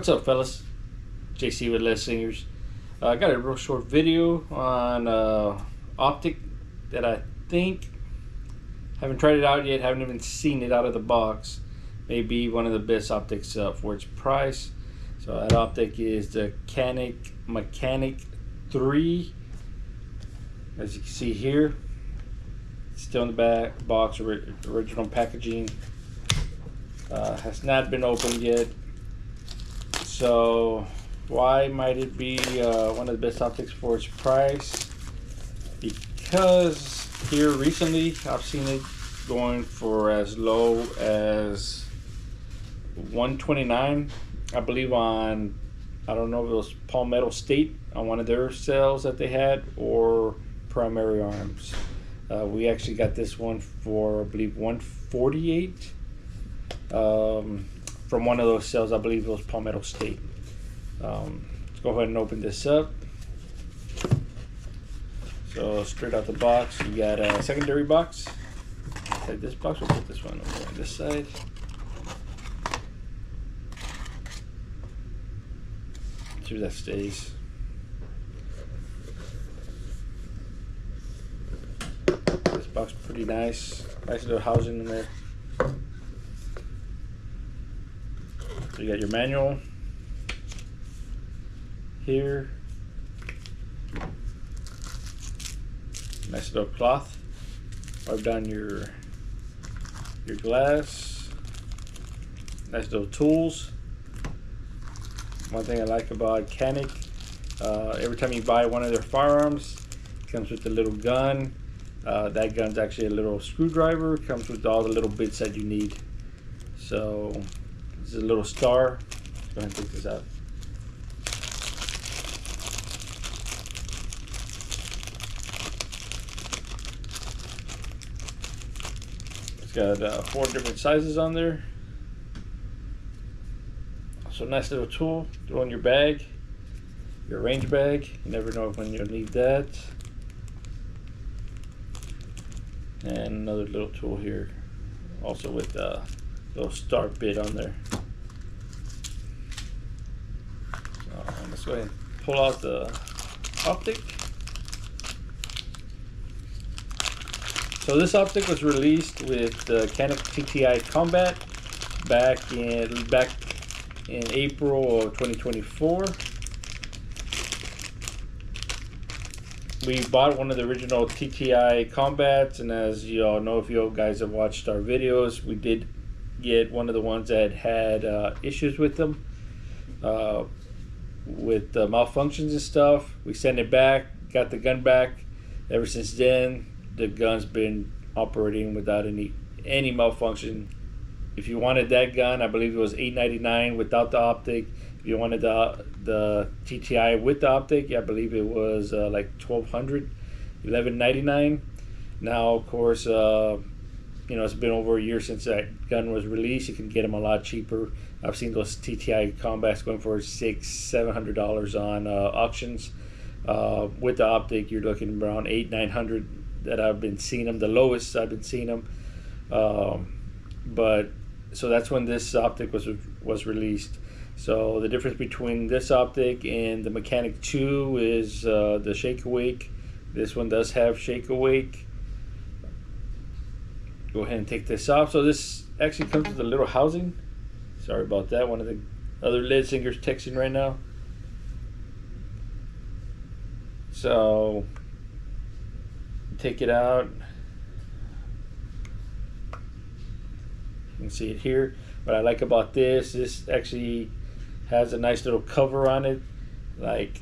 What's up, fellas? JC with Les Singers. I got a real short video on Optic that I think, haven't tried it out yet, haven't even seen it out of the box. Maybe one of the best optics for its price. So that optic is the Canik Mecanik MO3. As you can see here, it's still in the back box, original packaging. Has not been opened yet. So why might it be one of the best optics for its price? Because here recently I've seen it going for as low as $129, I believe, on, I don't know if it was Palmetto State on one of their sales that they had, or Primary Arms. We actually got this one for, I believe, $148 from one of those sales. I believe it was Palmetto State. Let's go ahead and open this up. So straight out the box, you got a secondary box. Take this box, we'll put this one over on this side. See where that stays. This box pretty nice. Nice little housing in there. So you got your manual here. Nice little cloth. Wipe down your glass. Nice little tools. One thing I like about Canik, every time you buy one of their firearms, it comes with a little gun. That gun's actually a little screwdriver. It comes with all the little bits that you need. So this is a little star. Let's go ahead and take this out. It's got 4 different sizes on there. So nice little tool, throw in your bag, your range bag. You never know when you'll need that. And another little tool here, also with a little start bit on there. So let's go ahead and pull out the optic. So this optic was released with the Canik TTI Combat back in April of 2024. We bought one of the original TTI Combats, and as you all know, if you guys have watched our videos, we did get one of the ones that had issues with them, with malfunctions and stuff. We sent it back, got the gun back. Ever since then, the gun's been operating without any malfunction. If you wanted that gun, I believe it was $899 without the optic. If you wanted the TTI with the optic, I believe it was like $1,200, $1,199. Now, of course, you know, it's been over a year since that gun was released. You can get them a lot cheaper. I've seen those TTI Combats going for $600-700 on auctions. With the optic, you're looking around $800-900 that I've been seeing them. The lowest I've been seeing them. But so that's when this optic was released. So the difference between this optic and the Mecanik 2 is the shake awake. This one does have shake awake. Go ahead and take this off. So this actually comes with a little housing. Sorry about that. One of the other lead singers texting right now. So take it out. You can see it here. What I like about this actually has a nice little cover on it. Like,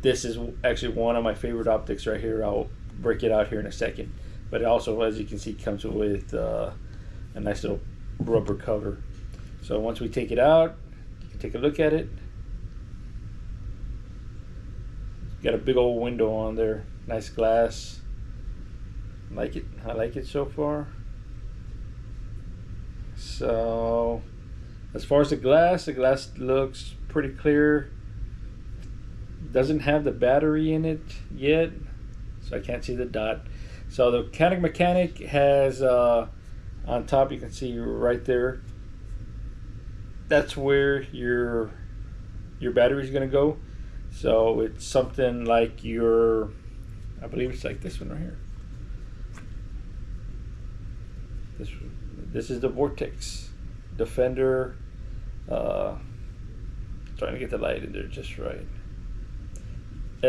this is actually one of my favorite optics right here. I'll break it out here in a second. But it also, as you can see, comes with a nice little rubber cover. So once we take it out, you can take a look at it. Got a big old window on there. Nice glass. Like it. I like it so far. So as far as the glass looks pretty clear. Doesn't have the battery in it yet, so I can't see the dot. So the Canik Mecanik has on top, you can see right there, that's where your your battery is going to go. So it's something like your, I believe it's like this one right here. This is the Vortex Defender. Trying to get the light in there just right.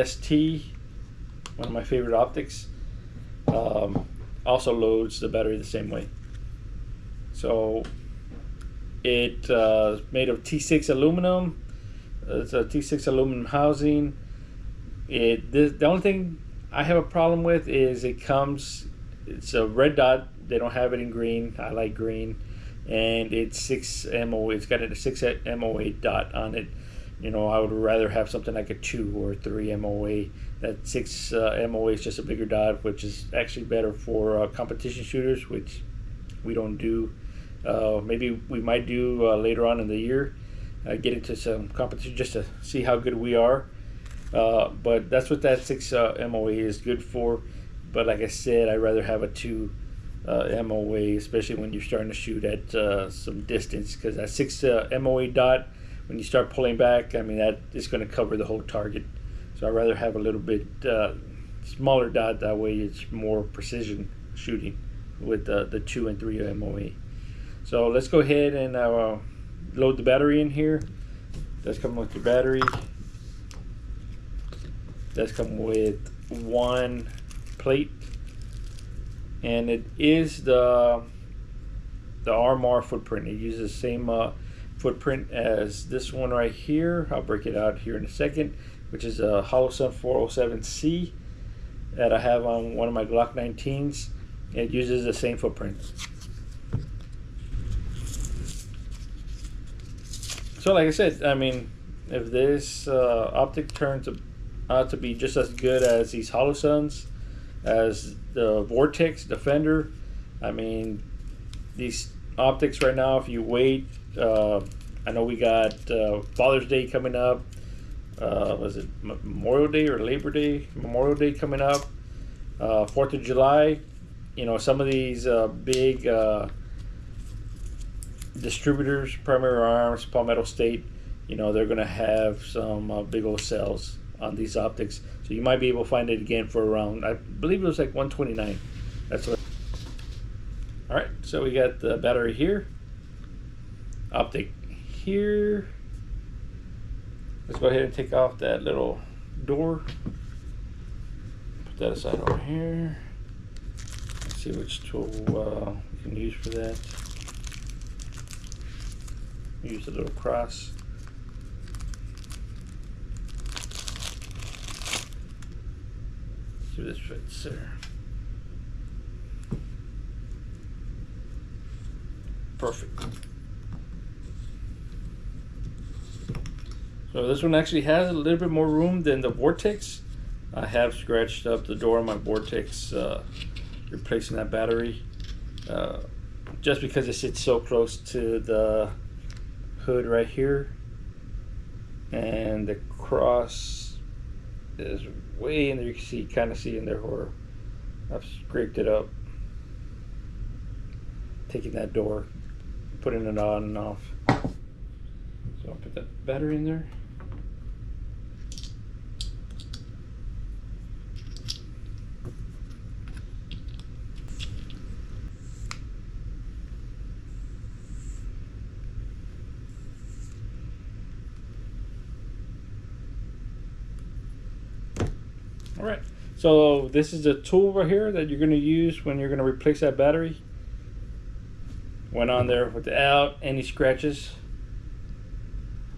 ST, one of my favorite optics, also loads the battery the same way. So it's made of T6 aluminum. It's a T6 aluminum housing. The only thing I have a problem with is it's a red dot. They don't have it in green. I like green. And it's 6 MO. It's got a 6 MOA dot on it. You know, I would rather have something like a 2 or 3 MOA. That 6 MOA is just a bigger dot, which is actually better for competition shooters, which we don't do. Maybe we might do later on in the year. Get into some competition just to see how good we are. But that's what that 6 MOA is good for. But like I said, I'd rather have a 2 MOA, especially when you're starting to shoot at some distance, because that 6 MOA dot, when you start pulling back, I mean, that is going to cover the whole target. So I'd rather have a little bit smaller dot. That way it's more precision shooting with the 2 and 3 MOA. So let's go ahead and load the battery in here. Does come with the battery. Does come with one plate, and it is the Armory footprint. It uses the same footprint as this one right here. I'll break it out here in a second, which is a Holosun 407C that I have on one of my Glock 19s. It uses the same footprint. So like I said, I mean, if this optic turns out to be just as good as these Holosuns, as the Vortex Defender, I mean, these optics right now, if you wait, I know we got Father's Day coming up. Was it Memorial Day or Labor Day? Memorial Day coming up. 4th of July. You know, some of these big distributors, Primary Arms, Palmetto State, you know, they're going to have some big old sales on these optics. So you might be able to find it again for around, I believe it was like $129. That's what. All right, so we got the battery here, optic here. Let's go ahead and take off that little door. Put that aside over here. Let's see which tool we can use for that. Use a little cross. See if this fits there. Perfect. So this one actually has a little bit more room than the Vortex. I have scratched up the door on my Vortex, replacing that battery, just because it sits so close to the hood right here, and the cross is way in there. You can see, kind of see in there where I've scraped it up, taking that door, putting it on and off. So I'll put that battery in there. Alright, so this is the tool right here that you're going to use when you're going to replace that battery. Went on there without any scratches.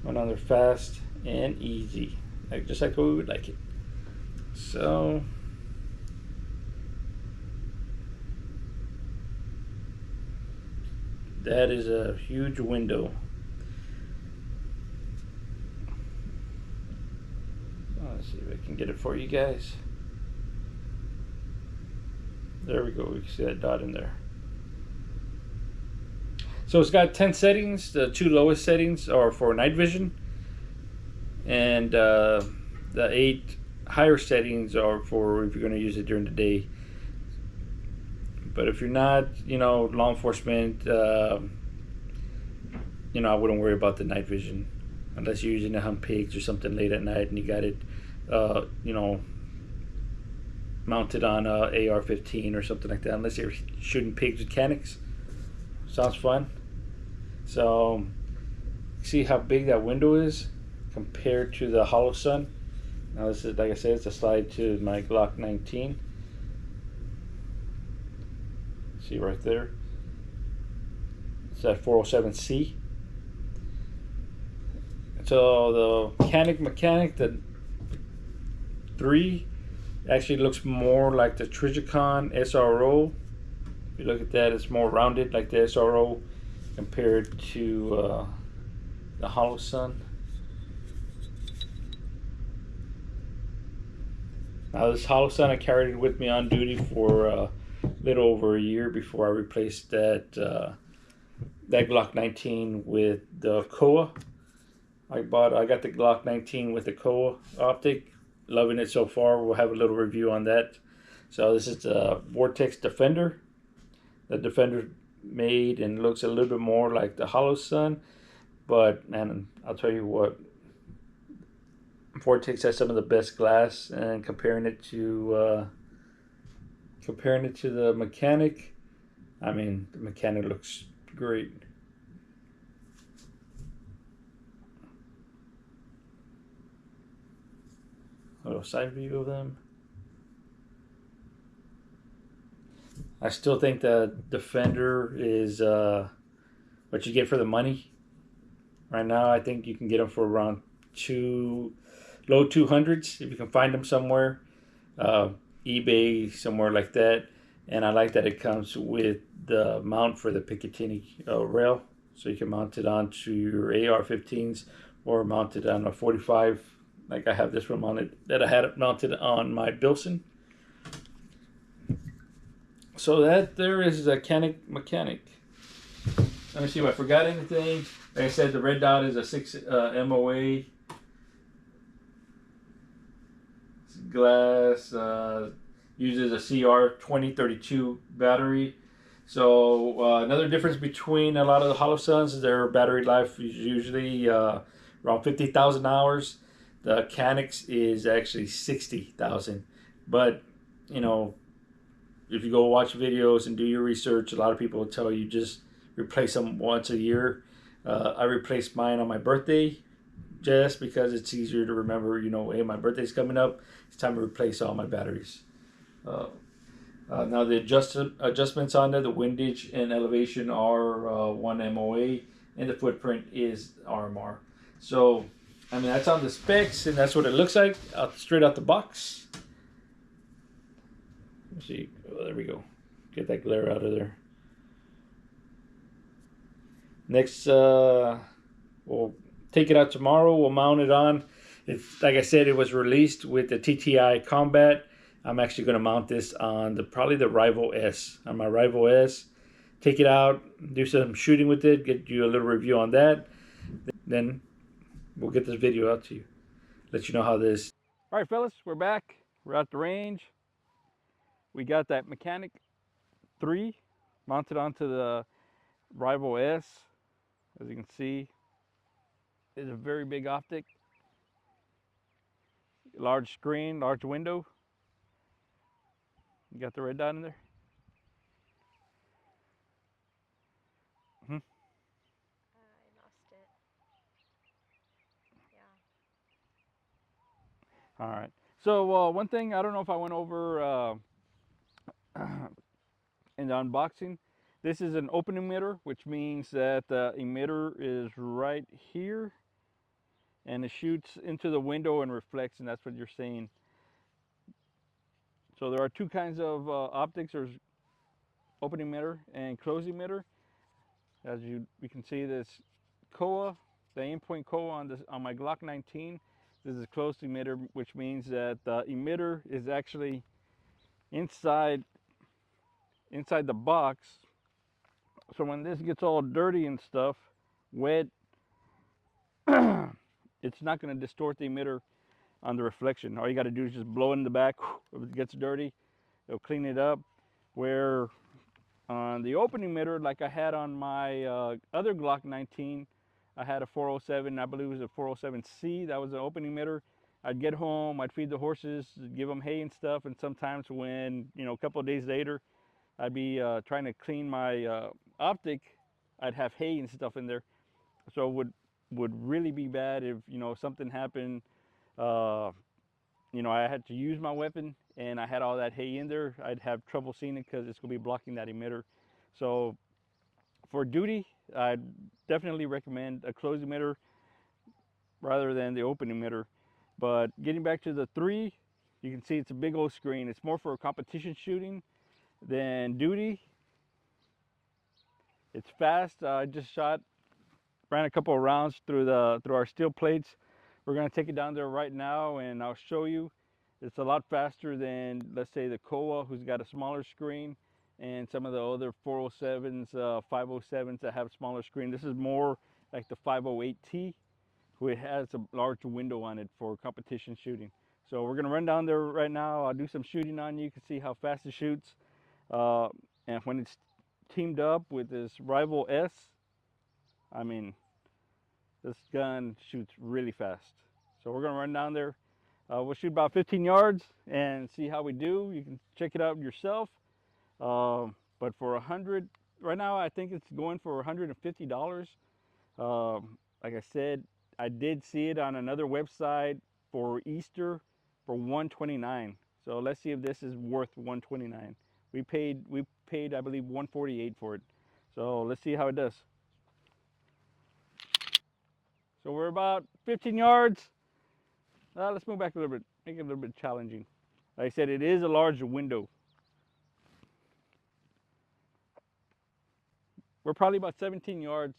Went on there fast and easy, like just like we would like it. So that is a huge window. Let's see if I can get it for you guys. There we go. We can see that dot in there. So it's got 10 settings. The 2 lowest settings are for night vision, and the 8 higher settings are for if you're going to use it during the day. But if you're not, you know, law enforcement, you know, I wouldn't worry about the night vision. unless you're using it on pigs or something late at night and you got it, you know, mounted on a AR-15 or something like that. Unless you're shooting pigs with canics, sounds fun. So see how big that window is compared to the hollow sun. Now this is, like I said, it's a slide to my Glock 19. See right there. It's that 407C. So the Canik Mecanik, the 3, actually looks more like the Trijicon SRO. If you look at that, it's more rounded like the SRO compared to the hollow sun. Now this hollow sun, I carried it with me on duty for a little over a year before I replaced that Glock 19 with the Koa. I got the Glock 19 with the Koa optic. Loving it so far. We'll have a little review on that. So this is the Vortex Defender. The Defender made and looks a little bit more like the hollow sun, but man, I'll tell you what, Vortex has some of the best glass, and comparing it to the Mechanic, I mean, the Mechanic looks great. A little side view of them. I still think the Defender is what you get for the money. Right now, I think you can get them for around low 200s if you can find them somewhere, eBay, somewhere like that. And I like that it comes with the mount for the Picatinny rail, so you can mount it onto your AR-15s or mount it on a 45, like I have this one mounted, that I had it mounted on my Bilson. So that there is a Canik Mecanik. Let me see if I forgot anything. Like I said, the red dot is a 6 MOA glass. Uses a CR2032 battery. So another difference between a lot of the hollow suns is their battery life is usually around 50,000 hours. The Canik's is actually 60,000. But you know, if you go watch videos and do your research, a lot of people will tell you just replace them once a year. I replaced mine on my birthday just because it's easier to remember, you know, hey, my birthday's coming up. It's time to replace all my batteries. Now the adjustments on there, the windage and elevation are 1 MOA, and the footprint is RMR. So, I mean, that's on the specs, and that's what it looks like straight out the box. Let's see. Oh, there we go. Get that glare out of there. Next, we'll take it out tomorrow. We'll mount it on. It's, like I said, it was released with the TTI Combat. I'm actually going to mount this on probably the Rival S. On my Rival S. Take it out, do some shooting with it, get you a little review on that. Then we'll get this video out to you. Let you know how this. All right, fellas, we're back. We're at the range. We got that Mechanic 3 mounted onto the Rival S. As you can see, it's a very big optic. Large screen, large window. You got the red dot in there? I lost it. Yeah. All right. So one thing, I don't know if I went over in the unboxing. This is an open emitter, which means that the emitter is right here, and it shoots into the window and reflects, and that's what you're seeing. So there are two kinds of optics. There's open emitter and closed emitter. As we can see, this Koa, the aimpoint Koa on my Glock 19. This is a closed emitter, which means that the emitter is actually inside the box. So when this gets all dirty and stuff, wet, it's not going to distort the emitter on the reflection. All you got to do is just blow it in the back. If it gets dirty, it'll clean it up. Where on the open emitter, like I had on my other Glock 19, I had a 407, I believe it was a 407C. That was an opening emitter. I'd get home, I'd feed the horses, give them hay and stuff, and sometimes when, you know, a couple of days later, I'd be trying to clean my optic, I'd have hay and stuff in there. So it would really be bad if, you know, something happened, you know, I had to use my weapon and I had all that hay in there. I'd have trouble seeing it because it's going to be blocking that emitter. So for duty, I'd definitely recommend a closed emitter rather than the open emitter. But getting back to the 3, you can see it's a big old screen. It's more for competition shooting than duty. It's fast. I just ran a couple of rounds through our steel plates. We're going to take it down there right now and I'll show you. It's a lot faster than, let's say, the Kowa, who's got a smaller screen, and some of the other 407s, 507s that have a smaller screen. This is more like the 508T, who it has a large window on it for competition shooting. So we're gonna run down there right now. I'll do some shooting on you. You can see how fast it shoots. And when it's teamed up with this Rival S, I mean, this gun shoots really fast. So we're gonna run down there. We'll shoot about 15 yards and see how we do. You can check it out yourself. But for 100, right now I think it's going for $150. Like I said, I did see it on another website for Easter for $129. So let's see if this is worth $129. We paid I believe $148 for it. So let's see how it does. So we're about 15 yards. Let's move back a little bit, make it a little bit challenging. Like I said, it is a large window. We're probably about 17 yards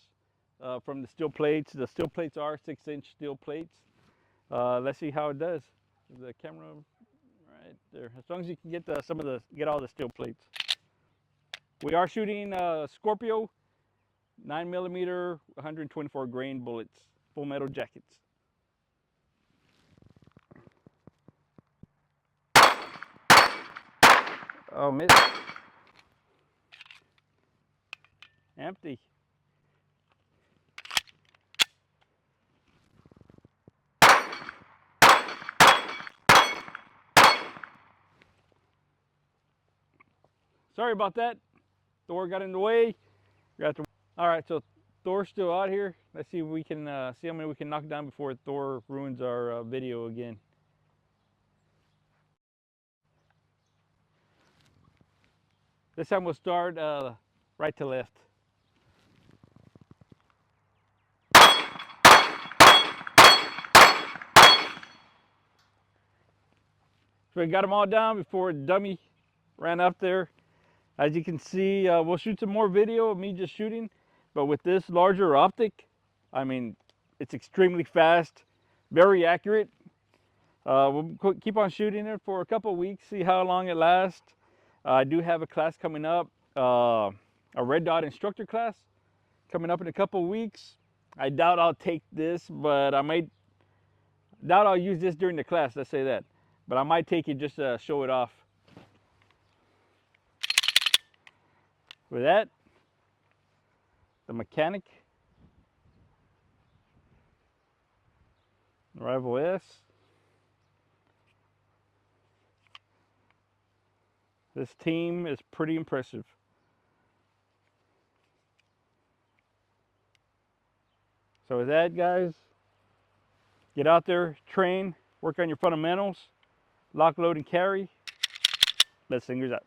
from the steel plates. The steel plates are 6-inch steel plates. Let's see how it does. The camera right there. As long as you can get get all the steel plates. We are shooting Scorpio 9mm 124 grain bullets, full metal jackets. Oh, miss. Empty. Sorry about that. Thor got in the way. All right, so Thor's still out here. Let's see if we can see how many we can knock down before Thor ruins our video again. This time we'll start right to left. So we got them all down before Dummy ran up there. As you can see, we'll shoot some more video of me just shooting, but with this larger optic, I mean, it's extremely fast, very accurate. We'll keep on shooting it for a couple of weeks, see how long it lasts. I do have a class coming up, a red dot instructor class coming up in a couple of weeks. I doubt I'll take this, but doubt I'll use this during the class, let's say that. But I might take it just to show it off. With that, the Mechanic Rival S. This team is pretty impressive. So with that, guys, get out there, train, work on your fundamentals, lock, load, and carry. Let's Singers out.